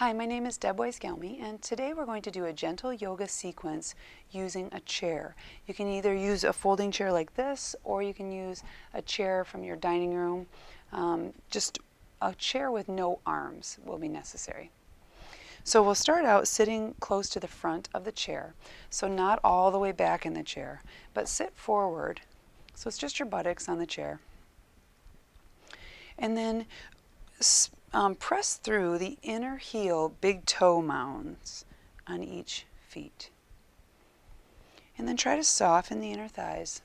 Hi, my name is Deb Weiss-Gelmi, and today we're going to do a gentle yoga sequence using a chair. You can either use a folding chair like this, or you can use a chair from your dining room. Just a chair with no arms will be necessary. So we'll start out sitting close to the front of the chair. So not all the way back in the chair, but sit forward. So it's just your buttocks on the chair. And then press through the inner heel big toe mounds on each feet. And then try to soften the inner thighs.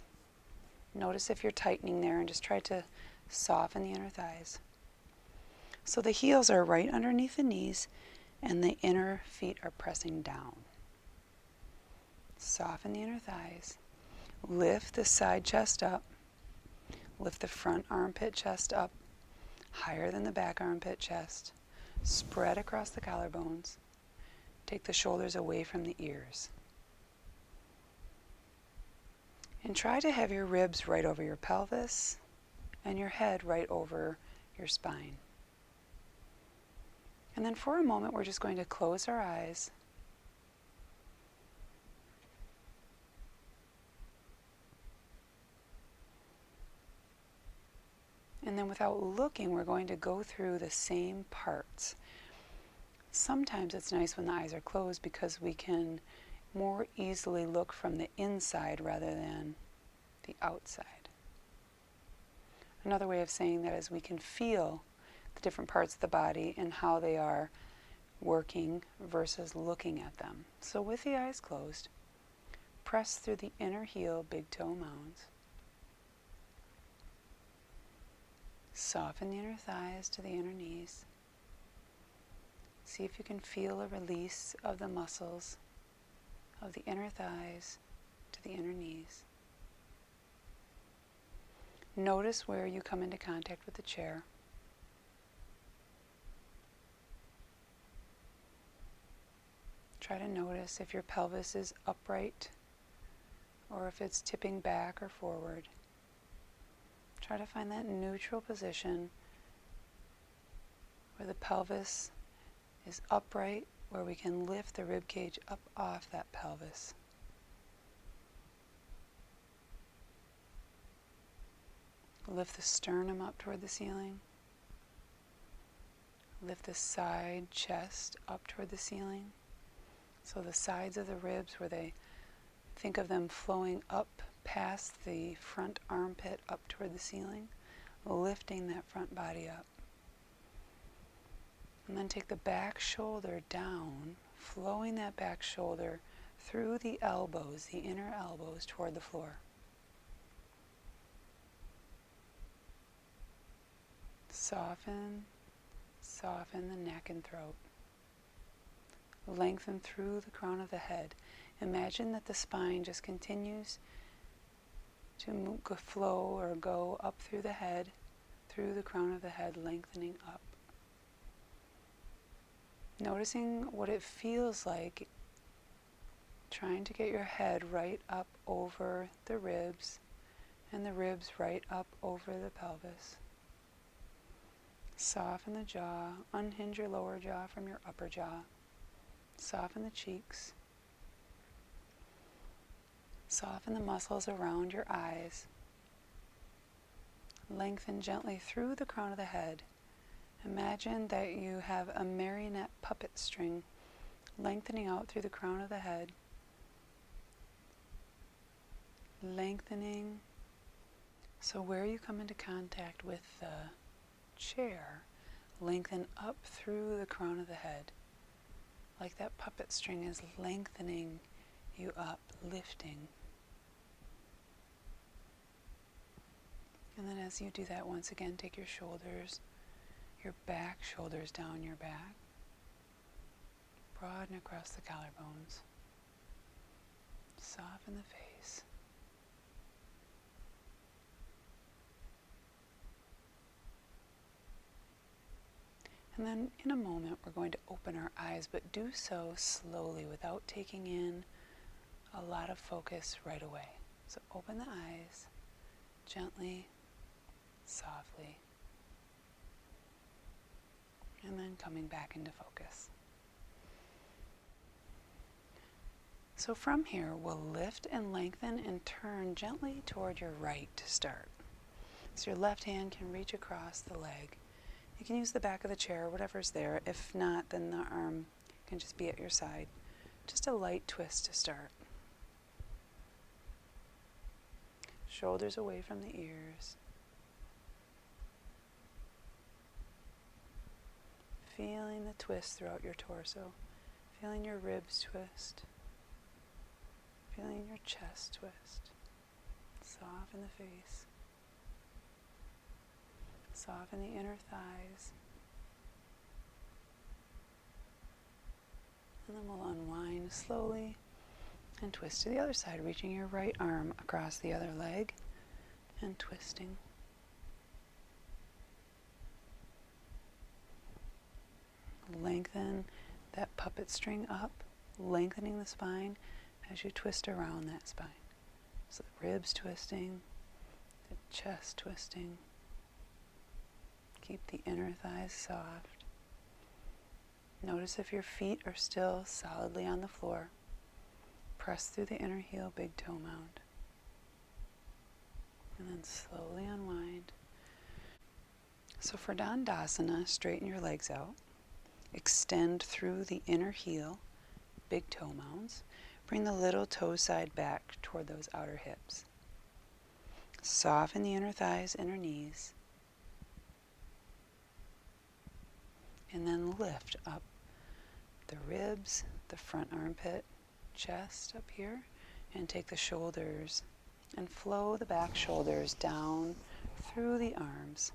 Notice if you're tightening there and just try to soften the inner thighs. So the heels are right underneath the knees and the inner feet are pressing down. Soften the inner thighs. Lift the side chest up. Lift the front armpit chest up higher than the back armpit chest. Spread across the collarbones. Take the shoulders away from the ears. And try to have your ribs right over your pelvis and your head right over your spine. And then for a moment, we're just going to close our eyes. And then without looking, we're going to go through the same parts. Sometimes it's nice when the eyes are closed because we can more easily look from the inside rather than the outside. Another way of saying that is we can feel the different parts of the body and how they are working versus looking at them. So with the eyes closed, press through the inner heel big toe mounds. Soften the inner thighs to the inner knees. See if you can feel a release of the muscles of the inner thighs to the inner knees. Notice where you come into contact with the chair. Try to notice if your pelvis is upright or if it's tipping back or forward. Try to find that neutral position where the pelvis is upright, where we can lift the rib cage up off that pelvis. Lift the sternum up toward the ceiling. Lift the side chest up toward the ceiling. So the sides of the ribs where they think of them flowing up past the front armpit up toward the ceiling, lifting that front body up. And then take the back shoulder down, flowing that back shoulder through the elbows, the inner elbows toward the floor. Soften the neck and throat. Lengthen through the crown of the head. Imagine that the spine just continues to flow or go up through the head, through the crown of the head, lengthening up. Noticing what it feels like, trying to get your head right up over the ribs and the ribs right up over the pelvis. Soften the jaw, unhinge your lower jaw from your upper jaw. Soften the cheeks. Soften the muscles around your eyes. Lengthen gently through the crown of the head. Imagine that you have a marionette puppet string lengthening out through the crown of the head. Lengthening. So where you come into contact with the chair, lengthen up through the crown of the head. Like that puppet string is lengthening you up, lifting. And then as you do that, once again, take your shoulders, your back shoulders down your back. Broaden across the collarbones. Soften the face. And then in a moment, we're going to open our eyes, but do so slowly without taking in a lot of focus right away. So open the eyes gently, softly, and then coming back into focus. So from here, we'll lift and lengthen and turn gently toward your right to start. So your left hand can reach across the leg. You can use the back of the chair, whatever's there. If not, then the arm can just be at your side. Just a light twist to start. Shoulders away from the ears. Feeling the twist throughout your torso. Feeling your ribs twist. Feeling your chest twist. Soften the face. Soften the inner thighs. And then we'll unwind slowly and twist to the other side, reaching your right arm across the other leg and twisting. Lengthen that puppet string up, lengthening the spine as you twist around that spine. So the ribs twisting, the chest twisting. Keep the inner thighs soft. Notice if your feet are still solidly on the floor. Press through the inner heel, big toe mound. And then slowly unwind. So for Dandasana, straighten your legs out. Extend through the inner heel, big toe mounds. Bring the little toe side back toward those outer hips. Soften the inner thighs, inner knees. And then lift up the ribs, the front armpit, chest up here, and take the shoulders and flow the back shoulders down through the arms,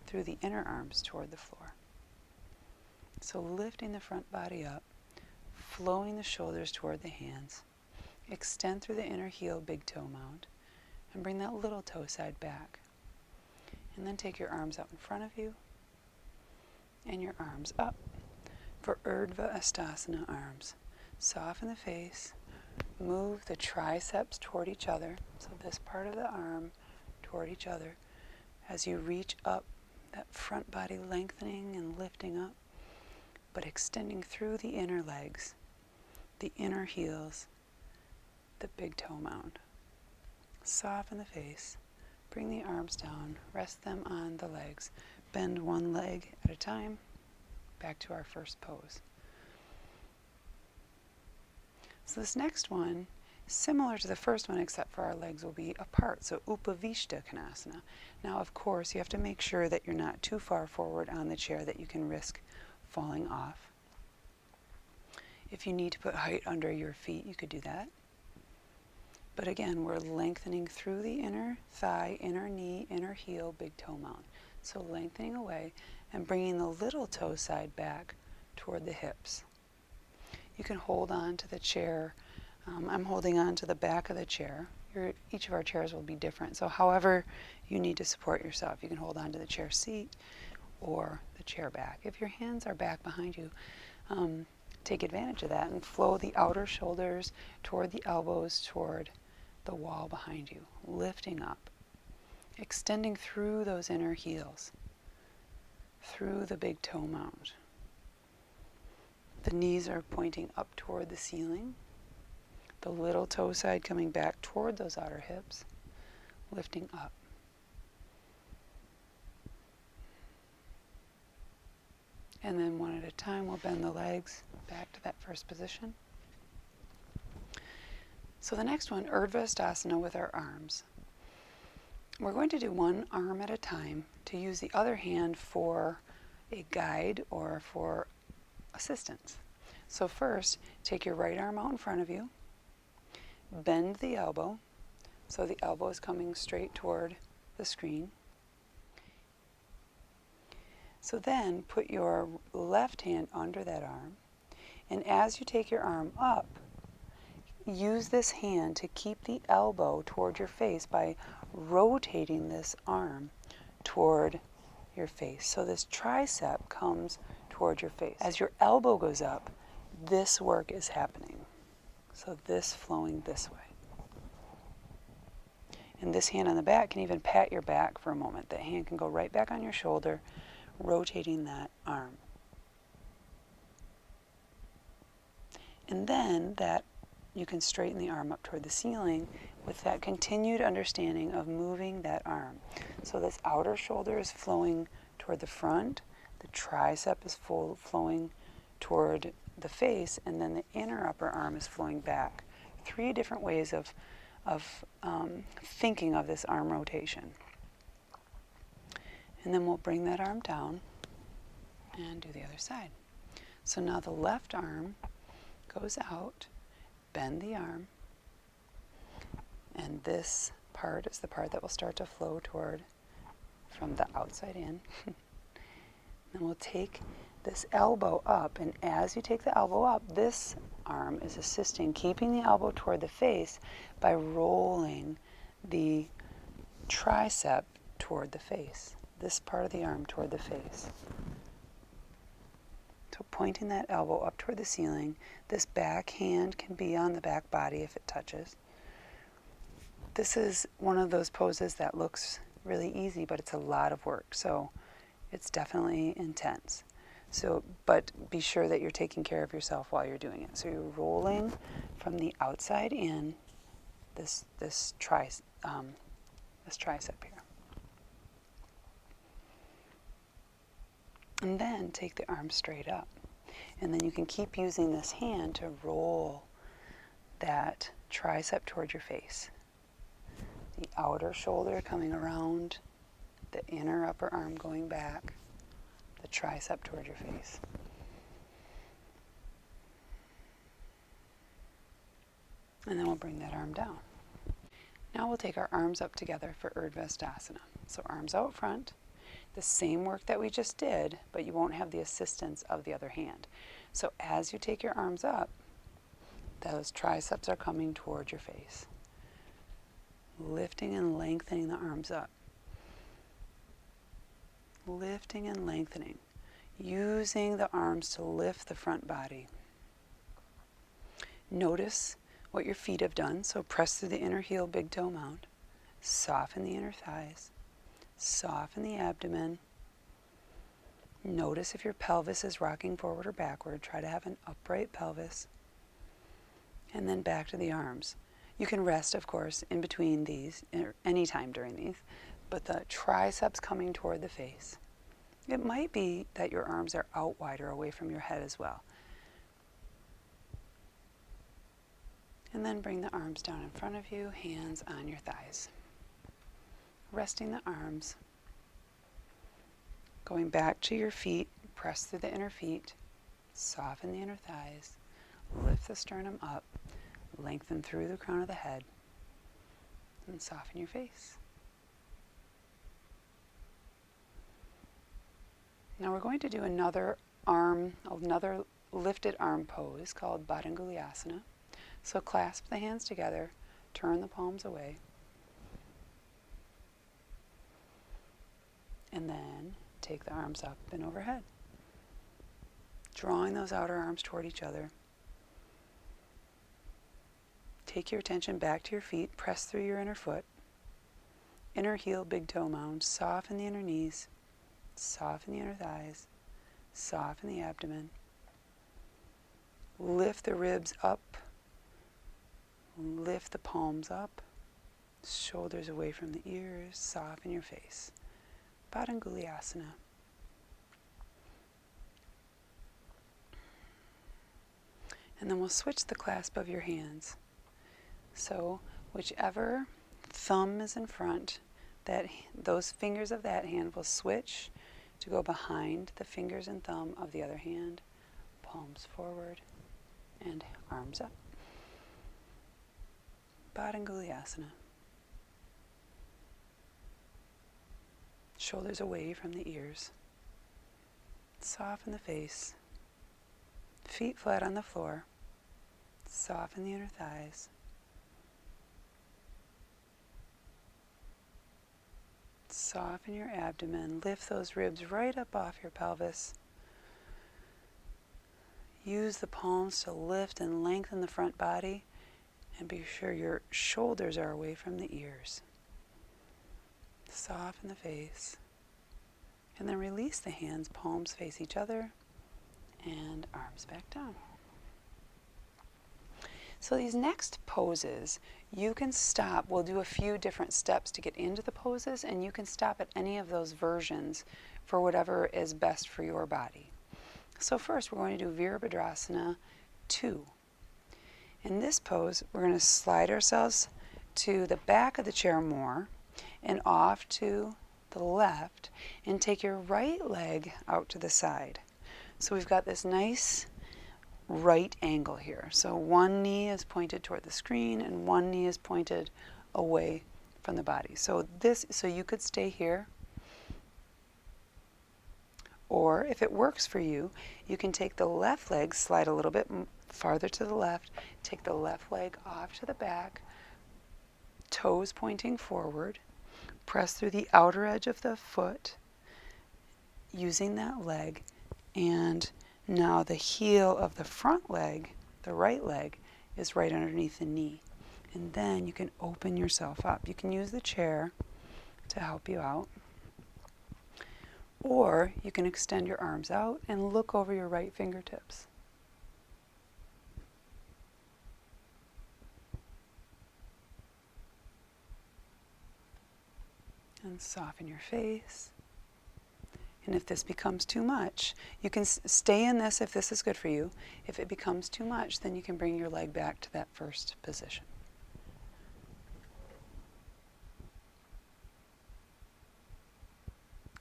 through the inner arms toward the floor. So lifting the front body up, flowing the shoulders toward the hands. Extend through the inner heel, big toe mound, and bring that little toe side back. And then take your arms out in front of you and your arms up for Urdhva Hastasana arms. Soften the face, move the triceps toward each other, so this part of the arm toward each other. As you reach up, that front body lengthening and lifting up, but extending through the inner legs, the inner heels, the big toe mound. Soften the face, bring the arms down, rest them on the legs. Bend one leg at a time, back to our first pose. So this next one, similar to the first one, except for our legs will be apart, so Upavishta Konasana. Now, of course, you have to make sure that you're not too far forward on the chair that you can risk falling off. If you need to put height under your feet, you could do that. But again, we're lengthening through the inner thigh, inner knee, inner heel, big toe mound. So lengthening away and bringing the little toe side back toward the hips. You can hold on to the chair. I'm holding on to the back of the chair. Each of our chairs will be different. So however you need to support yourself, you can hold on to the chair seat or the chair back. If your hands are back behind you, take advantage of that and flow the outer shoulders toward the elbows, toward the wall behind you, lifting up, extending through those inner heels, through the big toe mound. The knees are pointing up toward the ceiling, the little toe side coming back toward those outer hips, lifting up. And then one at a time, we'll bend the legs back to that first position. So the next one, Urdhva Hastasana with our arms. We're going to do one arm at a time to use the other hand for a guide or for assistance. So first, take your right arm out in front of you, bend the elbow, so the elbow is coming straight toward the screen. So then put your left hand under that arm, and as you take your arm up, use this hand to keep the elbow toward your face by rotating this arm toward your face. So this tricep comes toward your face. As your elbow goes up, this work is happening. So this flowing this way. And this hand on the back can even pat your back for a moment. That hand can go right back on your shoulder, rotating that arm. And then that you can straighten the arm up toward the ceiling with that continued understanding of moving that arm. So this outer shoulder is flowing toward the front, the tricep is flowing toward the face, and then the inner upper arm is flowing back. 3 different ways of thinking of this arm rotation. And then we'll bring that arm down and do the other side. So now the left arm goes out, bend the arm, and this part is the part that will start to flow toward from the outside in. Then we'll take this elbow up, and as you take the elbow up, this arm is assisting, keeping the elbow toward the face by rolling the tricep toward the face, this part of the arm toward the face. So pointing that elbow up toward the ceiling, this back hand can be on the back body if it touches. This is one of those poses that looks really easy, but it's a lot of work, so it's definitely intense. But be sure that you're taking care of yourself while you're doing it. So you're rolling from the outside in this tricep here. And then take the arm straight up. And then you can keep using this hand to roll that tricep toward your face. The outer shoulder coming around, the inner upper arm going back, the tricep toward your face. And then we'll bring that arm down. Now we'll take our arms up together for Urdhva. So arms out front, the same work that we just did, but you won't have the assistance of the other hand. So as you take your arms up, those triceps are coming toward your face. Lifting and lengthening the arms up. Lifting and lengthening. Using the arms to lift the front body. Notice what your feet have done. So press through the inner heel, big toe mound. Soften the inner thighs. Soften the abdomen. Notice if your pelvis is rocking forward or backward. Try to have an upright pelvis. And then back to the arms. You can rest, of course, in between these, anytime during these, but the triceps coming toward the face. It might be that your arms are out wider away from your head as well. And then bring the arms down in front of you, hands on your thighs. Resting the arms. Going back to your feet, press through the inner feet, soften the inner thighs, lift the sternum up, lengthen through the crown of the head, and soften your face. Now we're going to do another lifted arm pose called Badanguliasana. So clasp the hands together, turn the palms away, and then take the arms up and overhead, drawing those outer arms toward each other. Take your attention back to your feet, press through your inner foot, inner heel, big toe mound, soften the inner knees, soften the inner thighs, soften the abdomen, lift the ribs up, lift the palms up, shoulders away from the ears, soften your face. Badanguliasana. And then we'll switch the clasp of your hands. So whichever thumb is in front, those fingers of that hand will switch to go behind the fingers and thumb of the other hand, palms forward and arms up. Badanguliasana. Shoulders away from the ears. Soften the face. Feet flat on the floor. Soften the inner thighs. Soften your abdomen. Lift those ribs right up off your pelvis. Use the palms to lift and lengthen the front body, and be sure your shoulders are away from the ears. Soften the face. And then release the hands, palms face each other, and arms back down. So these next poses, you can stop. We'll do a few different steps to get into the poses, and you can stop at any of those versions for whatever is best for your body. So first we're going to do Virabhadrasana 2. In this pose, we're going to slide ourselves to the back of the chair more and off to the left, and take your right leg out to the side. So we've got this nice right angle here. So one knee is pointed toward the screen and one knee is pointed away from the body. So you could stay here, or if it works for you, you can take the left leg, slide a little bit farther to the left, take the left leg off to the back, toes pointing forward, press through the outer edge of the foot using that leg, and now the heel of the front leg, the right leg, is right underneath the knee. And then you can open yourself up. You can use the chair to help you out, or you can extend your arms out and look over your right fingertips. And soften your face. And if this becomes too much, you can stay in this if this is good for you. If it becomes too much, then you can bring your leg back to that first position.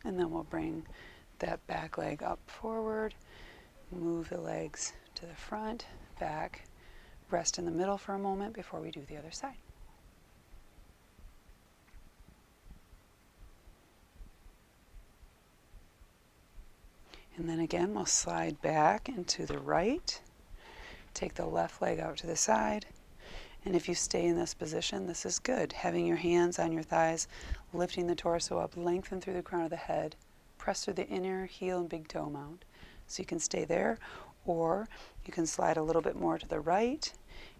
And then we'll bring that back leg up forward, move the legs to the front, back, rest in the middle for a moment before we do the other side. And then again, we'll slide back into the right, take the left leg out to the side, and if you stay in this position, this is good. Having your hands on your thighs, lifting the torso up, lengthen through the crown of the head, press through the inner heel and big toe mound. So you can stay there, or you can slide a little bit more to the right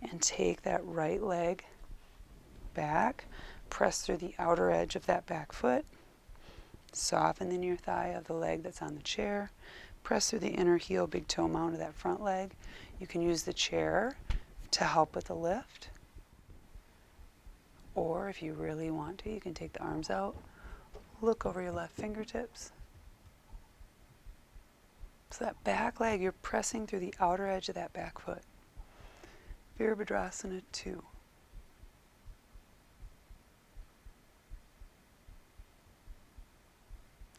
and take that right leg back, press through the outer edge of that back foot, soften the near thigh of the leg that's on the chair, press through the inner heel, big toe mound of that front leg. You can use the chair to help with the lift, or if you really want to, you can take the arms out, look over your left fingertips. So that back leg, you're pressing through the outer edge of that back foot. Virabhadrasana 2.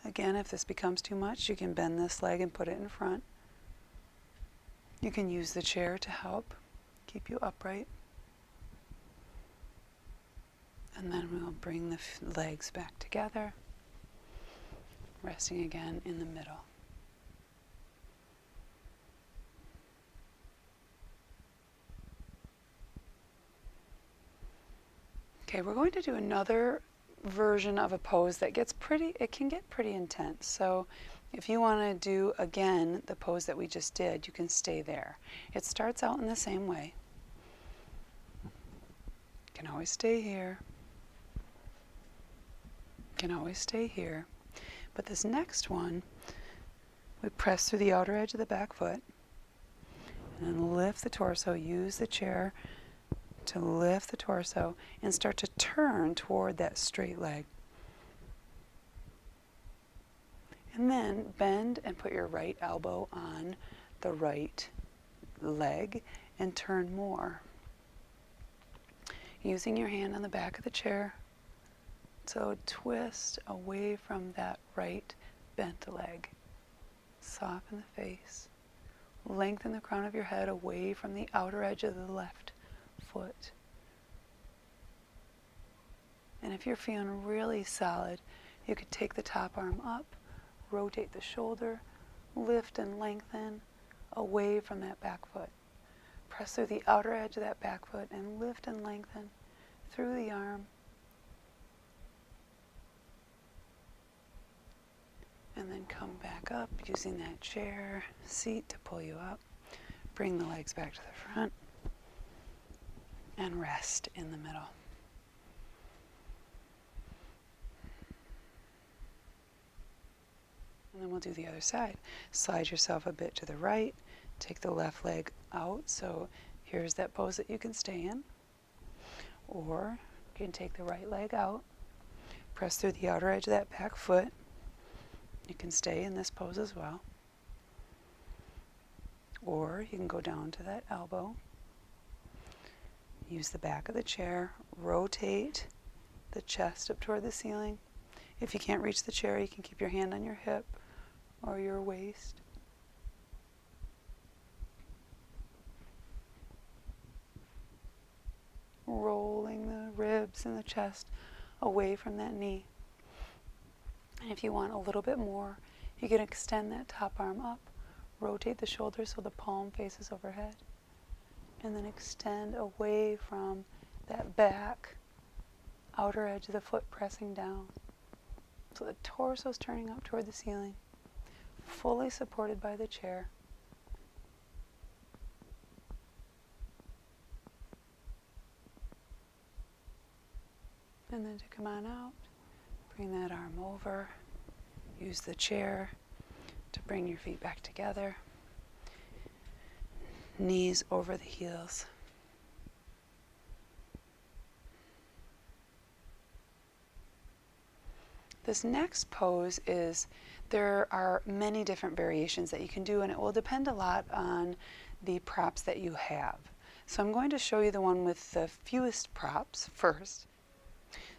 Again, if this becomes too much, you can bend this leg and put it in front. You can use the chair to help keep you upright. And then we'll bring the legs back together, resting again in the middle. Okay, we're going to do another version of a pose that can get pretty intense. So if you want to do again the pose that we just did, you can stay there. It starts out in the same way. You can always stay here. You can always stay here. But this next one, we press through the outer edge of the back foot and then lift the torso, use the chair to lift the torso and start to turn toward that straight leg. And then bend and put your right elbow on the right leg and turn more. Using your hand on the back of the chair. So twist away from that right bent leg. Soften the face. Lengthen the crown of your head away from the outer edge of the left foot. And if you're feeling really solid, you could take the top arm up, rotate the shoulder, lift and lengthen away from that back foot. Press through the outer edge of that back foot and lift and lengthen through the arm. And then come back up using that chair, seat to pull you up. Bring the legs back to the front and rest in the middle. And then we'll do the other side. Slide yourself a bit to the right. Take the left leg out, so Here's that pose that you can stay in. Or you can take the right leg out, press through the outer edge of that back foot. You can stay in this pose as well. Or you can go down to that elbow. Use the back of the chair, rotate the chest up toward the ceiling. If you can't reach the chair, you can keep your hand on your hip or your waist. Rolling the ribs and the chest away from that knee. And if you want a little bit more, you can extend that top arm up, rotate the shoulders so the palm faces overhead, and then extend away from that back outer edge of the foot pressing down. So the torso is turning up toward the ceiling, fully supported by the chair. And then to come on out, bring that arm over. Use the chair to bring your feet back together. Knees over the heels. This next pose there are many different variations that you can do, and it will depend a lot on the props that you have. So I'm going to show you the one with the fewest props first.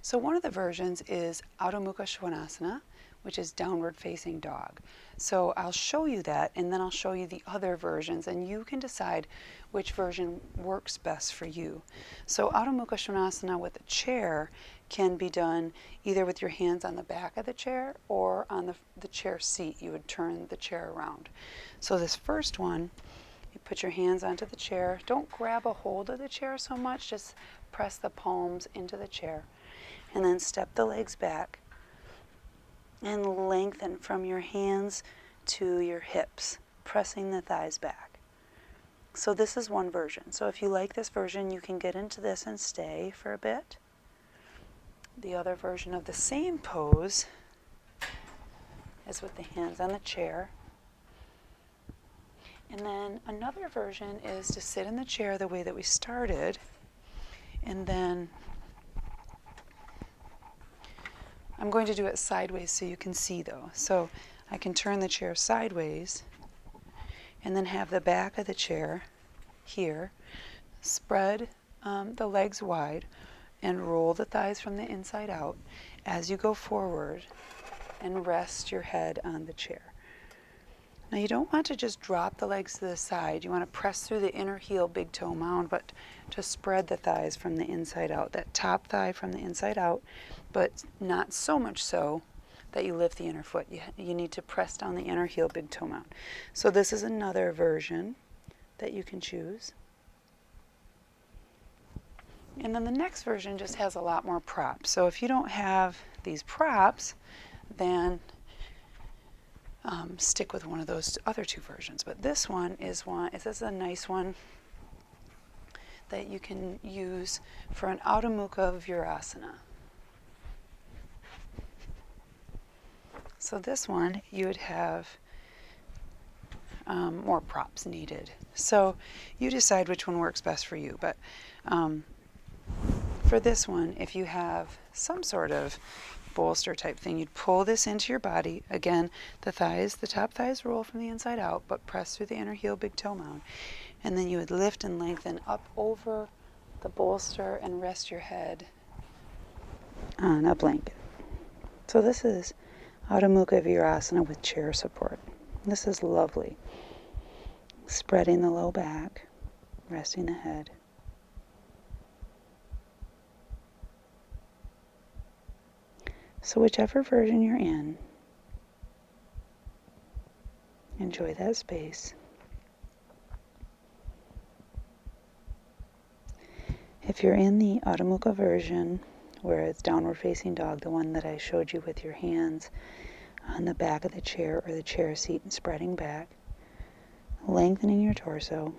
So one of the versions is Adho Mukha Svanasana, which is downward facing dog. So I'll show you that, and then I'll show you the other versions, and you can decide which version works best for you. So Adho Mukha Svanasana with a chair can be done either with your hands on the back of the chair or on the chair seat. You would turn the chair around. So this first one, you put your hands onto the chair. Don't grab a hold of the chair so much, just press the palms into the chair. And then step the legs back and lengthen from your hands to your hips, pressing the thighs back. So this is one version. So if you like this version, you can get into this and stay for a bit. The other version of the same pose is with the hands on the chair. And then another version is to sit in the chair the way that we started, and then I'm going to do it sideways so you can see though. So I can turn the chair sideways and then have the back of the chair here, spread the legs wide and roll the thighs from the inside out as you go forward and rest your head on the chair. Now you don't want to just drop the legs to the side. You want to press through the inner heel, big toe mound, but to spread the thighs from the inside out. That top thigh from the inside out, but not so much so that you lift the inner foot. You need to press down the inner heel, big toe mound. So this is another version that you can choose. And then the next version just has a lot more props. So if you don't have these props, then stick with one of those other two versions. But this is a nice one that you can use for an Adho Mukha Virasana. So this one, you would have more props needed. So you decide which one works best for you. But for this one, if you have some sort of bolster type thing, you'd pull this into your body. Again, the top thighs roll from the inside out, but press through the inner heel, big toe mound. And then you would lift and lengthen up over the bolster and rest your head on a blanket. So this is Adho Mukha Virasana with chair support. This is lovely. Spreading the low back, resting the head. So whichever version you're in, enjoy that space. If you're in the Adho Mukha version, where it's downward facing dog, the one that I showed you with your hands on the back of the chair or the chair seat and spreading back, lengthening your torso,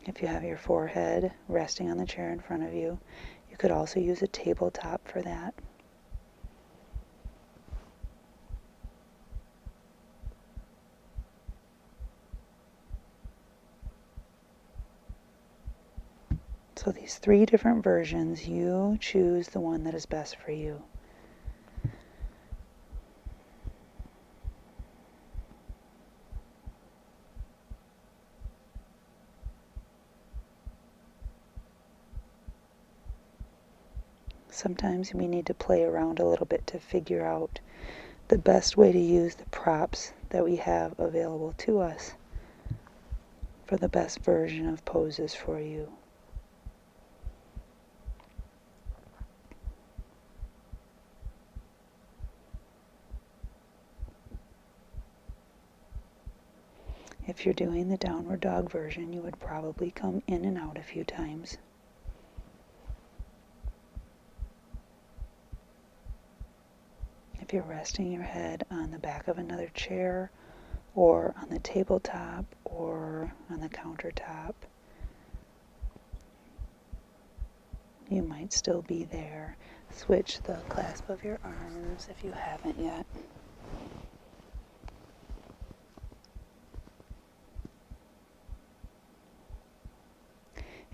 if you have your forehead resting on the chair in front of you, you could also use a tabletop for that. So these 3 different versions, you choose the one that is best for you. Sometimes we need to play around a little bit to figure out the best way to use the props that we have available to us for the best version of poses for you. If you're doing the downward dog version, you would probably come in and out a few times. If you're resting your head on the back of another chair, or on the tabletop, or on the countertop, you might still be there. Switch the clasp of your arms if you haven't yet.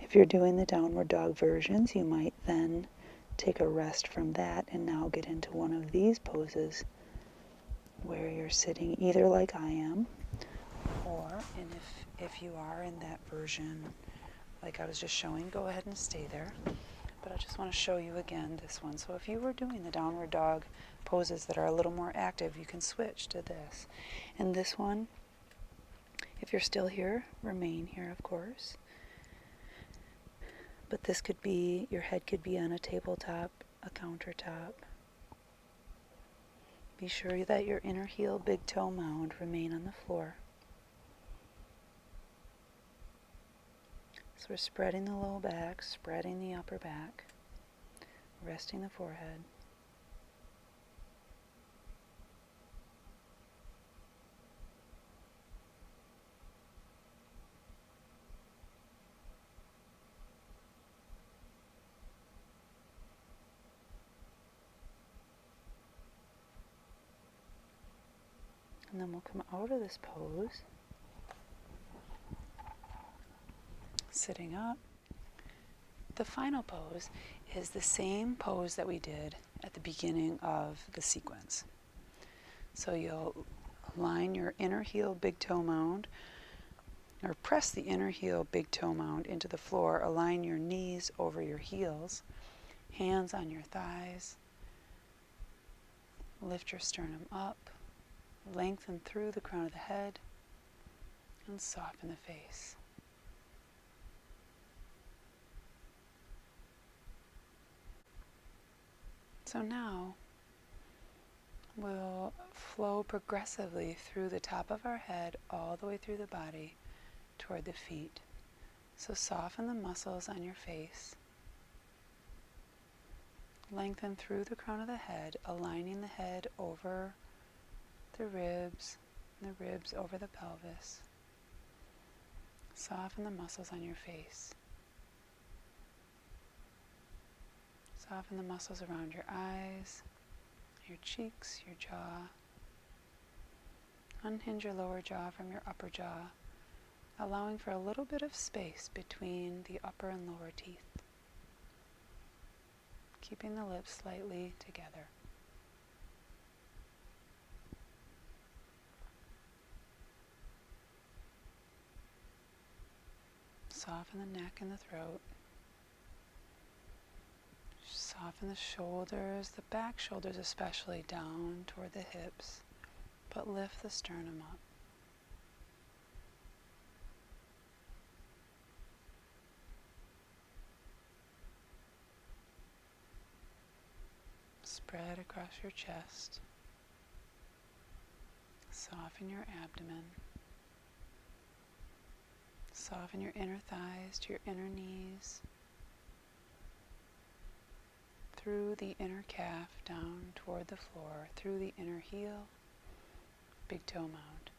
If you're doing the downward dog versions, you might then take a rest from that and now get into one of these poses where you're sitting either like I am, or, and if you are in that version like I was just showing, go ahead and stay there. But I just want to show you again this one. So if you were doing the downward dog poses that are a little more active, you can switch to this. And this one, if you're still here, remain here, of course. But this could be, your head could be on a tabletop, a countertop. Be sure that your inner heel, big toe mound remain on the floor. So we're spreading the low back, spreading the upper back, resting the forehead. And then we'll come out of this pose, sitting up. The final pose is the same pose that we did at the beginning of the sequence. So you'll line your inner heel, big toe mound, or press the inner heel, big toe mound into the floor. Align your knees over your heels, hands on your thighs. Lift your sternum up, lengthen through the crown of the head, and soften the face. So now we'll flow progressively through the top of our head all the way through the body toward the feet. So soften the muscles on your face. Lengthen through the crown of the head, aligning the head over the ribs, and the ribs over the pelvis. Soften the muscles on your face. Soften the muscles around your eyes, your cheeks, your jaw. Unhinge your lower jaw from your upper jaw, allowing for a little bit of space between the upper and lower teeth. Keeping the lips slightly together. Soften the neck and the throat. Soften the shoulders, the back shoulders especially, down toward the hips, but lift the sternum up. Spread across your chest. Soften your abdomen. Soften your inner thighs to your inner knees. Through the inner calf down toward the floor, through the inner heel, big toe mound.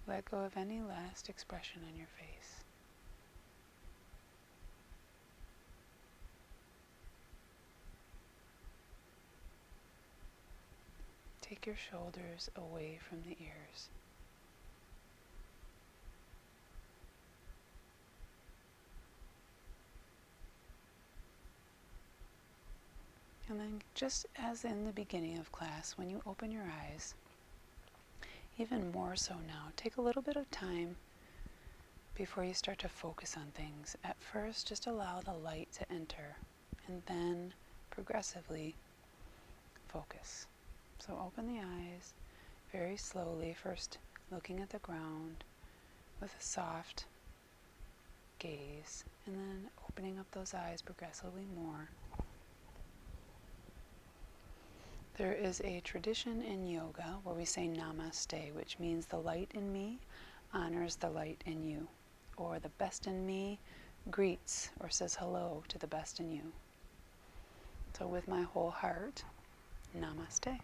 Let go of any last expression on your face. take your shoulders away from the ears. And then, just as in the beginning of class, when you open your eyes, even more so now, take a little bit of time before you start to focus on things. At first, just allow the light to enter, and then progressively focus. So open the eyes very slowly, first looking at the ground with a soft gaze, and then opening up those eyes progressively more. There is a tradition in yoga where we say namaste, which means the light in me honors the light in you, or the best in me greets or says hello to the best in you. So with my whole heart, namaste.